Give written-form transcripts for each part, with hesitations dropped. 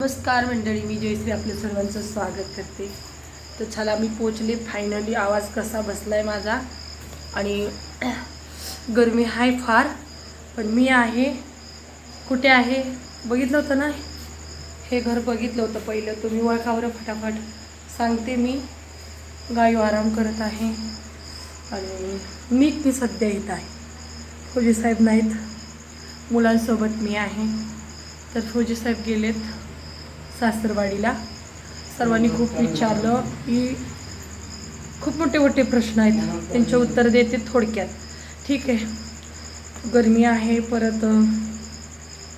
नमस्कार मंडळी, मी जयश्री आपल्या सर्वांचं स्वागत करते. तर चला मी पोचले फायनली. आवाज कसा बसलाय माझा आणि गरमी आहे फार, पण मी आहे. कुठे आहे बघितलं होतं ना, हे घर बघितलं होतं पहिलं. तुम्ही ओळखावर फटाफट सांगते. मी गायी आराम करत आहे आणि मी सध्या येत आहे. फौजी साहेब नाहीत, मुलांसोबत मी आहे. तर फौजी साहेब गेलेत सासरवाडीला. सर्वांनी खूप विचारलं की खूप मोठे मोठे प्रश्न आहेत, त्यांचे उत्तर देते थोडक्यात. ठीक आहे. गरमी आहे, परत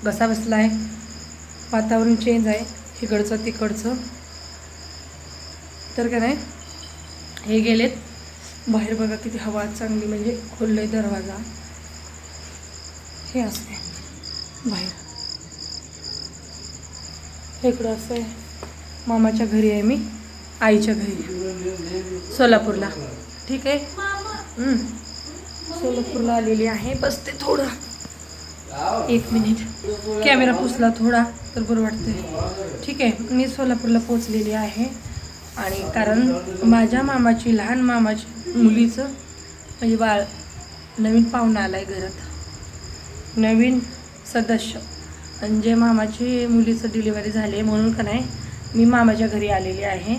घसा बसलाय, वातावरण चेंज आहे इकडचं तिकडचं. तर का नाही, हे गेलेत बाहेर. बघा किती हवा चांगली, म्हणजे खोललंय दरवाजा. हे असते बाहेर. इकडं असं आहे. मामाच्या घरी आहे मी, आईच्या घरी सोलापूरला. ठीक आहे. सोलापूरला आलेली आहे. बसते थोडं, 1 मिनिट. कॅमेरा पुसला थोडा तर बरं वाटतंय. ठीक आहे. मी सोलापूरला पोचलेली आहे आणि कारण माझ्या मामाची, लहान मामाची मुलीचं म्हणजे बाळ, नवीन पाहुणा आला आहे घरात, नवीन सदस्य. आणि जे मामाची मुलीचं डिलिव्हरी झाली आहे म्हणून का नाही, मी मामाच्या घरी आलेली आहे.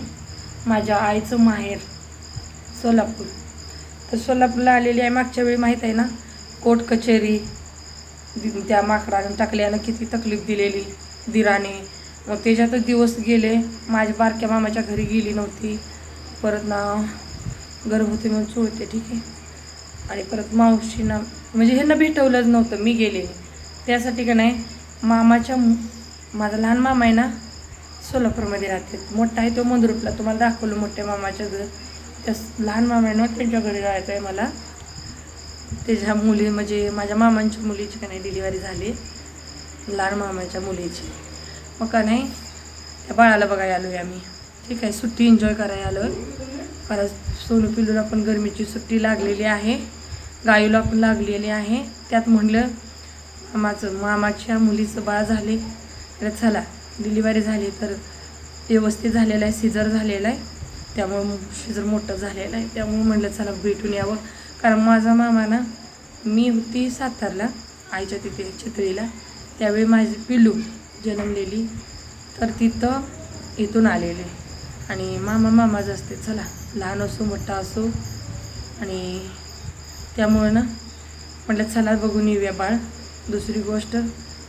माझ्या आईचं माहेर सोलापूर. तर सोलापूरला आलेली आहे. मागच्या वेळी माहीत आहे ना, कोर्ट कचेरी त्या माकडानं टाकल्यानं किती तकलीफ दिलेली दिराने. मग त्याच्यातच दिवस गेले. माझ्या बारक्या मामाच्या घरी गेली नव्हती. परत ना गर्भवती म्हणून चोळते. ठीक आहे. आणि परत मावशींना म्हणजे ह्यांना भेटवलंच नव्हतं, मी गेले त्यासाठी का नाही. माझा लहान मामा आहे ना, सोलापूरमध्ये राहते. मोठा आहे तो मंद्रुपला, तुम्हाला दाखवलं मोठ्या मामाच्या घर. त्या लहान मामा आहे ना, त्यांच्या घरी राहायचं आहे मला. त्याच्या मुली म्हणजे माझ्या मामांच्या मुलीची का नाही डिलिव्हरी झाली, लहान मामाच्या मुलीची. मग का नाही त्या बाळाला बघायला आलो आहे आम्ही. ठीक आहे. सुट्टी एन्जॉय करायला आलो आहे. परत सोनू पिल्लूला पण गरमीची सुट्टी लागलेली आहे, गायूला पण लागलेली आहे. त्यात म्हणलं मामाच्या मुलीचं बाळ झाले, तर चला डिलिव्हरी झाली तर व्यवस्थित झालेलं आहे, सिजर झालेलं आहे. त्यामुळं सिजर मोठं झालेलं आहे. त्यामुळं म्हटलं चला भेटून यावं. कारण माझा मामा ना, मी होती सातारला आईच्या तिथे चितळीला, त्यावेळी माझी पिल्लू जन्मलेली, तर इथून आलेले. आणि मामाच असते, चला लहान असो मोठा असो. आणि त्यामुळं ना म्हटलं चला बघून येऊया बाळ. दुसरी गोष्ट,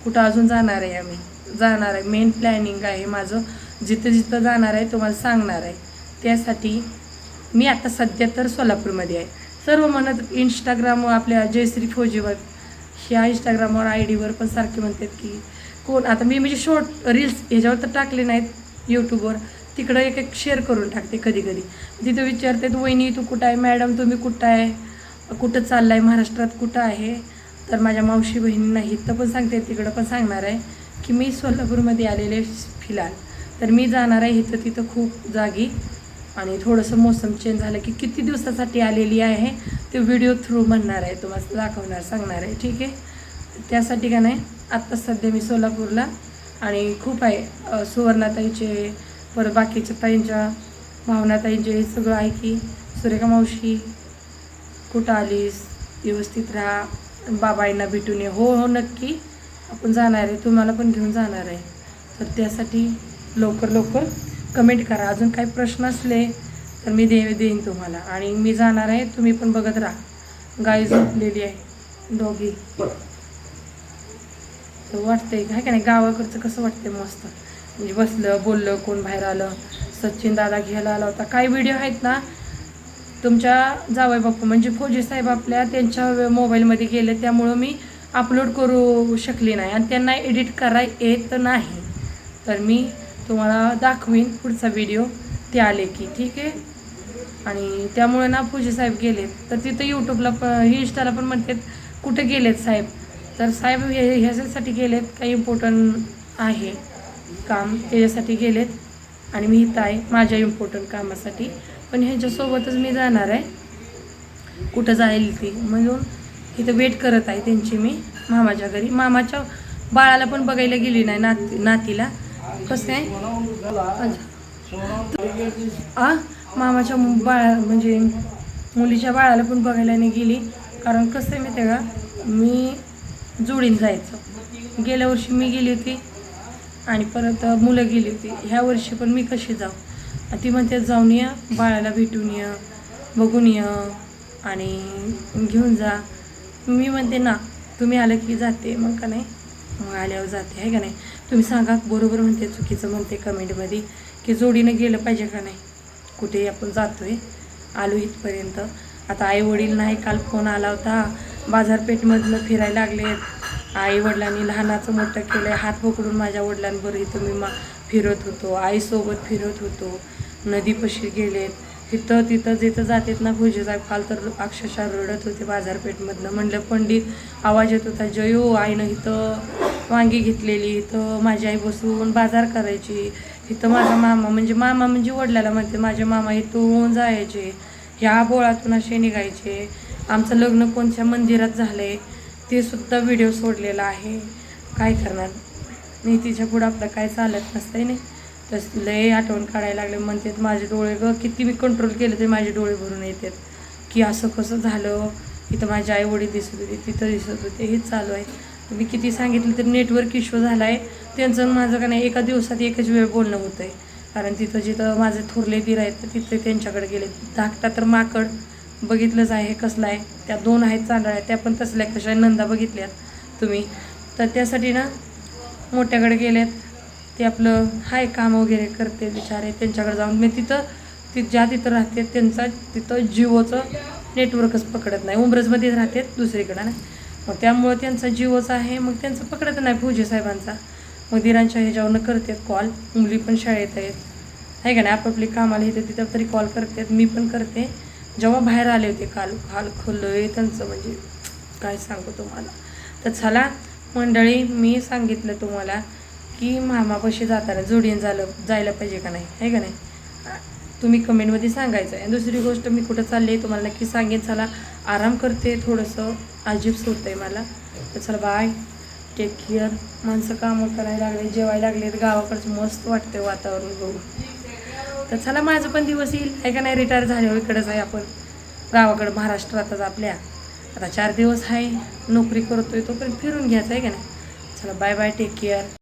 कुठं अजून जाणार आहे जाणार आहे. मेन प्लॅनिंग आहे माझं, जिथं जाणार आहे तुम्हाला सांगणार आहे. त्यासाठी मी आता सध्या तर सोलापूरमध्ये आहे. सर्व म्हणत इंस्टाग्रामवर आपल्या जयश्री फौजीवर, ह्या इंस्टाग्रामवर ID पण सारखे म्हणतात की कोण. आता मी म्हणजे शॉर्ट रील्स ह्याच्यावर तर टाकले नाहीत, यूट्यूबवर तिकडं एक शेअर करून टाकते कधी कधी. तिथं विचारतात, वहिनी तू कुठं आहे, मॅडम तुम्ही कुठं आहे, कुठं चाललं आहे, महाराष्ट्रात कुठं आहे. तर माझ्या मावशी बहिणींना इथं पण सांगते, तिकडं पण सांगणार आहे की मी सोलापूरमध्ये आलेले फिलहाल. तर मी जाणार आहे इथं तिथं खूप जागी. आणि थोडंसं मोसम चेंज झालं की किती दिवसासाठी आलेली आहे ते व्हिडिओ थ्रू म्हणणार आहे, तुम्हाला दाखवणार, सांगणार आहे. ठीक आहे. त्यासाठी का नाही आत्ता सध्या मी सोलापूरला. आणि खूप आहे सुवर्णाताईचे, परत बाकीच्या ताईंच्या, भावनाताईंचे, हे सगळं आहे की सुरेखा मावशी कुठं आलीस, व्यवस्थित राहा, बाबाईंना भेटून ये. हो नक्की आपण जाणार आहे, तुम्हाला पण घेऊन जाणार आहे. तर त्यासाठी लवकर कमेंट करा. अजून काही प्रश्न असले तर मी देईन तुम्हाला. आणि मी जाणार आहे, तुम्ही पण बघत राहा. गाय झोपलेली आहे दोघी. तर वाटतंय काय का नाही, गावाकडचं कसं वाटतंय मस्त, म्हणजे बसलं बोललं, कोण बाहेर आलं. सचिन दादा घ्यायला आला होता. काही व्हिडिओ आहेत ना तुमच्या जावई बापू म्हणजे फौजी साहेब आपल्या त्यांच्या मोबाईलमध्ये गेले, त्यामुळं मी अपलोड करू शकले नाही आणि त्यांना एडिट करायला येत नाही. तर मी तुम्हाला दाखवीन पुढचा व्हिडिओ ते आले की. ठीक आहे. आणि त्यामुळे ना फौजी साहेब गेलेत, तर तिथं यूट्यूबला पण इंस्टाला पण म्हणतात कुठे गेलेत साहेब. तर साहेब ह्याच्यासाठी गेलेत, काही इम्पॉर्टंट आहे काम त्याच्यासाठी गेलेत. आणि मी इथं आहे माझ्या इम्पॉर्टंट कामासाठी. पण ह्यांच्यासोबतच मी जाणार आहे, कुठं जाईल ती म्हणून इथं वेट करत आहे त्यांची मी मामाच्या घरी. मामाच्या बाळाला पण बघायला गेली नाही, नातीला. कसं आहे मामाच्या बाळा म्हणजे मुलीच्या बाळाला पण बघायला नाही गेली. कारण कसं आहे माहिती आहे का, मी जोडीन जायचं. गेल्या वर्षी मी गेली होती आणि परत मुलं गेली होती. ह्या वर्षी पण मी कशी जाऊ. ती म्हणते जाऊन या, बाळाला भेटून या, बघून या आणि घेऊन जा. मी म्हणते ना तुम्ही आलं की जाते, मग का नाही मग आल्यावर जाते आहे का नाही. तुम्ही सांगा बरोबर म्हणते चुकीचं म्हणते कमेंटमध्ये की जोडीनं गेलं पाहिजे का नाही. कुठे आपण जातो आहे, आलो इथपर्यंत. आता आईवडील नाही, काल फोन आला होता बाजारपेठमधलं फिरायला लागलेत. आईवडिलांनी लहानाचं मोठं केलं आहे. हात पकडून माझ्या वडिलांबरोबर इथं मी फिरत होतो, आईसोबत फिरत होतो, नदीपाशी गेलेत. तिथं जिथं जातात ना पूजे साहेब, काल तर अक्षरशः रडत होते बाजारपेठमधनं. म्हणलं पंडित आवाज येत होता जयो आईनं इथं वांगी घेतलेली, इथं माझी आई बसून बाजार करायची, इथं माझा मामा म्हणजे वडिलाला म्हणते माझे मामा इथून जायचे, ह्या बोळातून असे निघायचे. आमचं लग्न कोणत्या मंदिरात झालं आहे ते सुद्धा व्हिडिओ सोडलेला आहे. काय करणार नाही, तिच्या पुढं आपलं काय चालत नसतंय नाही. तर लय आठवण काढायला लागले. म्हणतात माझे डोळे किती मी कंट्रोल केलं ते माझे डोळे भरून येतात की असं कसं झालं. इथं माझे आई वडील दिसत होते, तिथं दिसत होते, हेच चालू आहे. मी किती सांगितलं तर नेटवर्क इश्यू झाला आहे त्यांचं माझं का नाही. एका दिवसात एकच वेळ बोलणं होतं आहे. कारण जिथं माझे थोरले दीर आहेत तिथे त्यांच्याकडे गेले. धाकटा तर माकड बघितलंच आहे कसला आहे. त्या 2 आहेत चांदळ्या, त्या पण तसल्या कशा नंदा बघितल्यात तुम्ही. तर त्यासाठी ना मोठ्याकडे गेलेत. ते आपलं हाय काम वगैरे करते बिचारे, त्यांच्याकडे जाऊन मी तिथं राहते त्यांचा तिथं जिओचं नेटवर्कच पकडत नाही. उंब्रजमध्ये राहते दुसरीकडं नाही, मग त्यामुळं त्यांचा जिओचा आहे, मग त्यांचं पकडत नाही पूजे साहेबांचा. मग दिरांच्या ह्याच्यावरनं करतात कॉल. मुली पण शाळेत आहेत आहे का नाही, आपापली कामाला येते तिथं तरी कॉल करतात. मी पण करते. जेव्हा बाहेर आले होते काल खोललं आहे त्यांचं, म्हणजे काय सांगू तुम्हाला. तर चला मंडळी, मी सांगितलं तुम्हाला की मामापाशी जाताना जोडीन जायला पाहिजे का नाही आहे का नाही. तुम्ही कमेंटमध्ये सांगायचं आहे. दुसरी गोष्ट, मी कुठं चालले तुम्हाला नक्की सांगेन. चला आराम करते, थोडंसं अजीबच होतं आहे मला. तर चला बाय, टेक केअर. माणसं कामं करायला लागले, जेवायला लागलेत. गावाकडचं मस्त वाटते वातावरण बघून. तर चला माझं पण दिवस येईल आहे का नाही. रिटायर झाल्यावर इकडंच आहे आपण गावाकडं महाराष्ट्रातच आपल्या. आता 4 दिवस आहे नोकरी करतोय, तोपर्यंत फिरून घ्यायचं आहे का नाही. चला बाय बाय, टेक केअर.